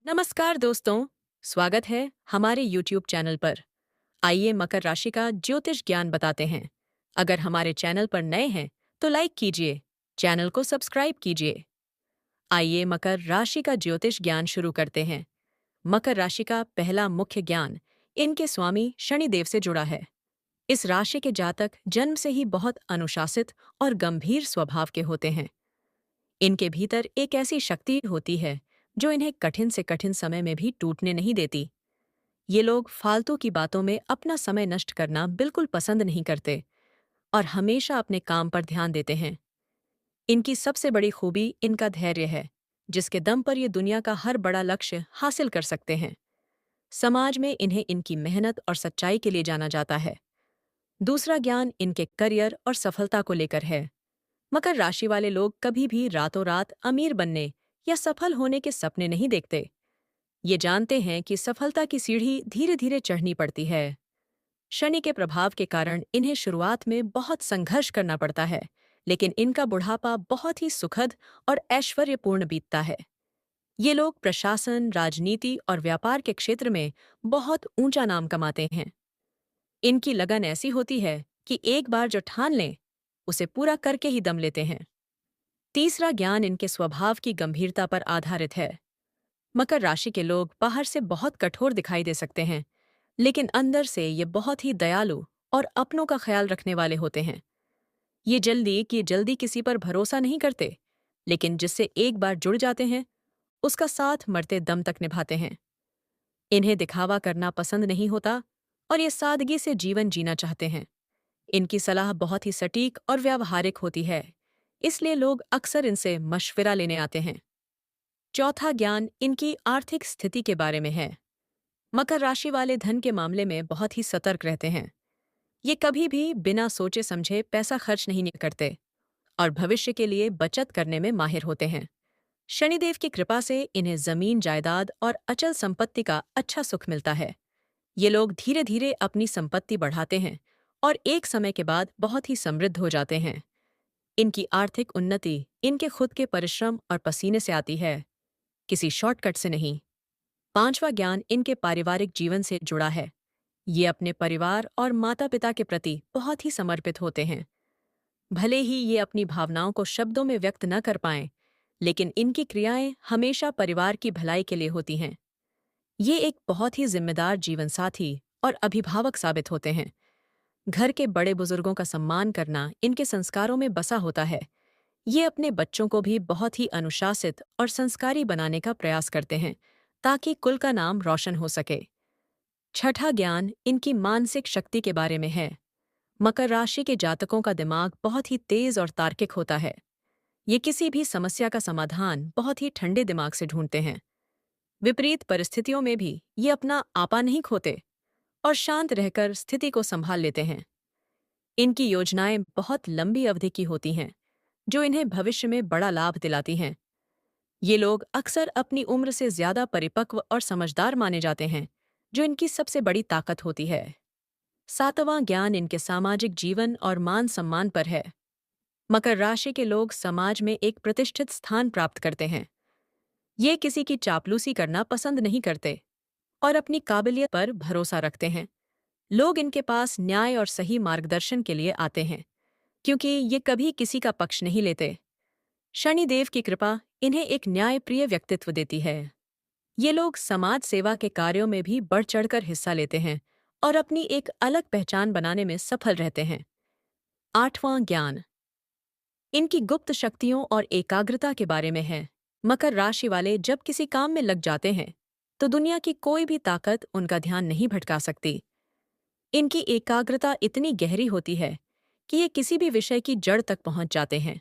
नमस्कार दोस्तों, स्वागत है हमारे YouTube चैनल पर। आइए मकर राशि का ज्योतिष ज्ञान बताते हैं। अगर हमारे चैनल पर नए हैं तो लाइक कीजिए, चैनल को सब्सक्राइब कीजिए। आइए मकर राशि का ज्योतिष ज्ञान शुरू करते हैं। मकर राशि का पहला मुख्य ज्ञान इनके स्वामी शनिदेव से जुड़ा है। इस राशि के जातक जन्म से ही बहुत अनुशासित और गंभीर स्वभाव के होते हैं। इनके भीतर एक ऐसी शक्ति होती है जो इन्हें कठिन से कठिन समय में भी टूटने नहीं देती। ये लोग फालतू की बातों में अपना समय नष्ट करना बिल्कुल पसंद नहीं करते और हमेशा अपने काम पर ध्यान देते हैं। इनकी सबसे बड़ी खूबी इनका धैर्य है, जिसके दम पर ये दुनिया का हर बड़ा लक्ष्य हासिल कर सकते हैं। समाज में इन्हें इनकी मेहनत और सच्चाई के लिए जाना जाता है। दूसरा ज्ञान इनके करियर और सफलता को लेकर है। मकर राशि वाले लोग कभी भी रातों रात अमीर बनने या सफल होने के सपने नहीं देखते। ये जानते हैं कि सफलता की सीढ़ी धीरे धीरे चढ़नी पड़ती है। शनि के प्रभाव के कारण इन्हें शुरुआत में बहुत संघर्ष करना पड़ता है, लेकिन इनका बुढ़ापा बहुत ही सुखद और ऐश्वर्यपूर्ण बीतता है। ये लोग प्रशासन, राजनीति और व्यापार के क्षेत्र में बहुत ऊंचा नाम कमाते हैं। इनकी लगन ऐसी होती है कि एक बार जो ठान लें, उसे पूरा करके ही दम लेते हैं। तीसरा ज्ञान इनके स्वभाव की गंभीरता पर आधारित है। मकर राशि के लोग बाहर से बहुत कठोर दिखाई दे सकते हैं, लेकिन अंदर से ये बहुत ही दयालु और अपनों का ख्याल रखने वाले होते हैं। ये जल्दी किसी पर भरोसा नहीं करते, लेकिन जिससे एक बार जुड़ जाते हैं, उसका साथ मरते दम तक निभाते हैं। इन्हें दिखावा करना पसंद नहीं होता और ये सादगी से जीवन जीना चाहते हैं। इनकी सलाह बहुत ही सटीक और व्यावहारिक होती है, इसलिए लोग अक्सर इनसे मशविरा लेने आते हैं। चौथा ज्ञान इनकी आर्थिक स्थिति के बारे में है। मकर राशि वाले धन के मामले में बहुत ही सतर्क रहते हैं। ये कभी भी बिना सोचे समझे पैसा खर्च नहीं करते और भविष्य के लिए बचत करने में माहिर होते हैं। शनिदेव की कृपा से इन्हें जमीन, जायदाद और अचल संपत्ति का अच्छा सुख मिलता है। ये लोग धीरे धीरे अपनी संपत्ति बढ़ाते हैं और एक समय के बाद बहुत ही समृद्ध हो जाते हैं। इनकी आर्थिक उन्नति इनके खुद के परिश्रम और पसीने से आती है, किसी शॉर्टकट से नहीं। पांचवा ज्ञान इनके पारिवारिक जीवन से जुड़ा है। ये अपने परिवार और माता पिता के प्रति बहुत ही समर्पित होते हैं। भले ही ये अपनी भावनाओं को शब्दों में व्यक्त न कर पाएं, लेकिन इनकी क्रियाएं हमेशा परिवार की भलाई के लिए होती हैं। ये एक बहुत ही जिम्मेदार जीवन साथी और अभिभावक साबित होते हैं। घर के बड़े बुजुर्गों का सम्मान करना इनके संस्कारों में बसा होता है। ये अपने बच्चों को भी बहुत ही अनुशासित और संस्कारी बनाने का प्रयास करते हैं, ताकि कुल का नाम रोशन हो सके। छठा ज्ञान इनकी मानसिक शक्ति के बारे में है। मकर राशि के जातकों का दिमाग बहुत ही तेज और तार्किक होता है। ये किसी भी समस्या का समाधान बहुत ही ठंडे दिमाग से ढूंढते हैं। विपरीत परिस्थितियों में भी ये अपना आपा नहीं खोते और शांत रहकर स्थिति को संभाल लेते हैं। इनकी योजनाएं बहुत लंबी अवधि की होती हैं, जो इन्हें भविष्य में बड़ा लाभ दिलाती हैं। ये लोग अक्सर अपनी उम्र से ज्यादा परिपक्व और समझदार माने जाते हैं, जो इनकी सबसे बड़ी ताकत होती है। सातवां ज्ञान इनके सामाजिक जीवन और मान सम्मान पर है। मकर राशि के लोग समाज में एक प्रतिष्ठित स्थान प्राप्त करते हैं। ये किसी की चापलूसी करना पसंद नहीं करते और अपनी काबिलियत पर भरोसा रखते हैं। लोग इनके पास न्याय और सही मार्गदर्शन के लिए आते हैं, क्योंकि ये कभी किसी का पक्ष नहीं लेते। शनिदेव की कृपा इन्हें एक न्यायप्रिय व्यक्तित्व देती है। ये लोग समाज सेवा के कार्यों में भी बढ़ चढ़कर हिस्सा लेते हैं और अपनी एक अलग पहचान बनाने में सफल रहते हैं। आठवां ज्ञान इनकी गुप्त शक्तियों और एकाग्रता के बारे में है। मकर राशि वाले जब किसी काम में लग जाते हैं, तो दुनिया की कोई भी ताकत उनका ध्यान नहीं भटका सकती। इनकी एकाग्रता इतनी गहरी होती है कि ये किसी भी विषय की जड़ तक पहुंच जाते हैं।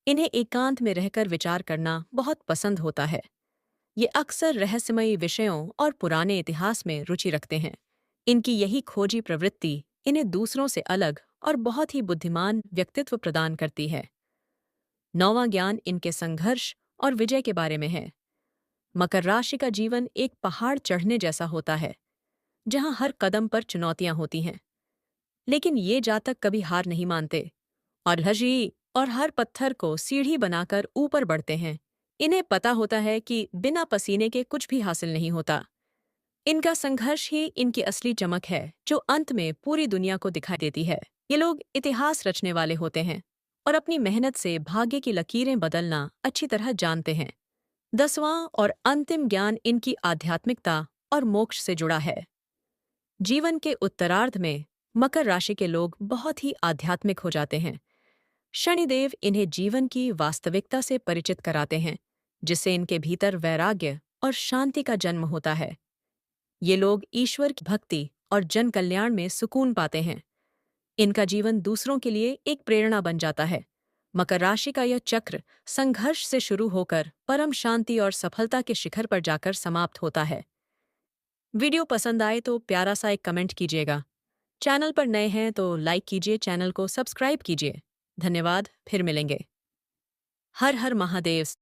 इन्हें एकांत में रहकर विचार करना बहुत पसंद होता है। ये अक्सर रहस्यमयी विषयों और पुराने इतिहास में रुचि रखते हैं। इनकी यही खोजी प्रवृत्ति इन्हें दूसरों से अलग और बहुत ही बुद्धिमान व्यक्तित्व प्रदान करती है। नौवां ज्ञान इनके संघर्ष और विजय के बारे में है। मकर राशि का जीवन एक पहाड़ चढ़ने जैसा होता है, जहां हर कदम पर चुनौतियां होती हैं। लेकिन ये जातक कभी हार नहीं मानते और हर पत्थर को सीढ़ी बनाकर ऊपर बढ़ते हैं, इन्हें पता होता है कि बिना पसीने के कुछ भी हासिल नहीं होता। इनका संघर्ष ही इनकी असली चमक है, जो अंत में पूरी दुनिया को दिखाई देती है। ये लोग इतिहास रचने वाले होते हैं और अपनी मेहनत से भाग्य की लकीरें बदलना अच्छी तरह जानते हैं। 10वां और अंतिम ज्ञान इनकी आध्यात्मिकता और मोक्ष से जुड़ा है। जीवन के उत्तरार्ध में मकर राशि के लोग बहुत ही आध्यात्मिक हो जाते हैं। शनिदेव इन्हें जीवन की वास्तविकता से परिचित कराते हैं, जिससे इनके भीतर वैराग्य और शांति का जन्म होता है। ये लोग ईश्वर की भक्ति और जन कल्याण में सुकून पाते हैं। इनका जीवन दूसरों के लिए एक प्रेरणा बन जाता है। मकर राशि का यह चक्र संघर्ष से शुरू होकर परम शांति और सफलता के शिखर पर जाकर समाप्त होता है। वीडियो पसंद आए तो प्यारा सा एक कमेंट कीजिएगा। चैनल पर नए हैं तो लाइक कीजिए, चैनल को सब्सक्राइब कीजिए। धन्यवाद, फिर मिलेंगे। हर हर महादेव।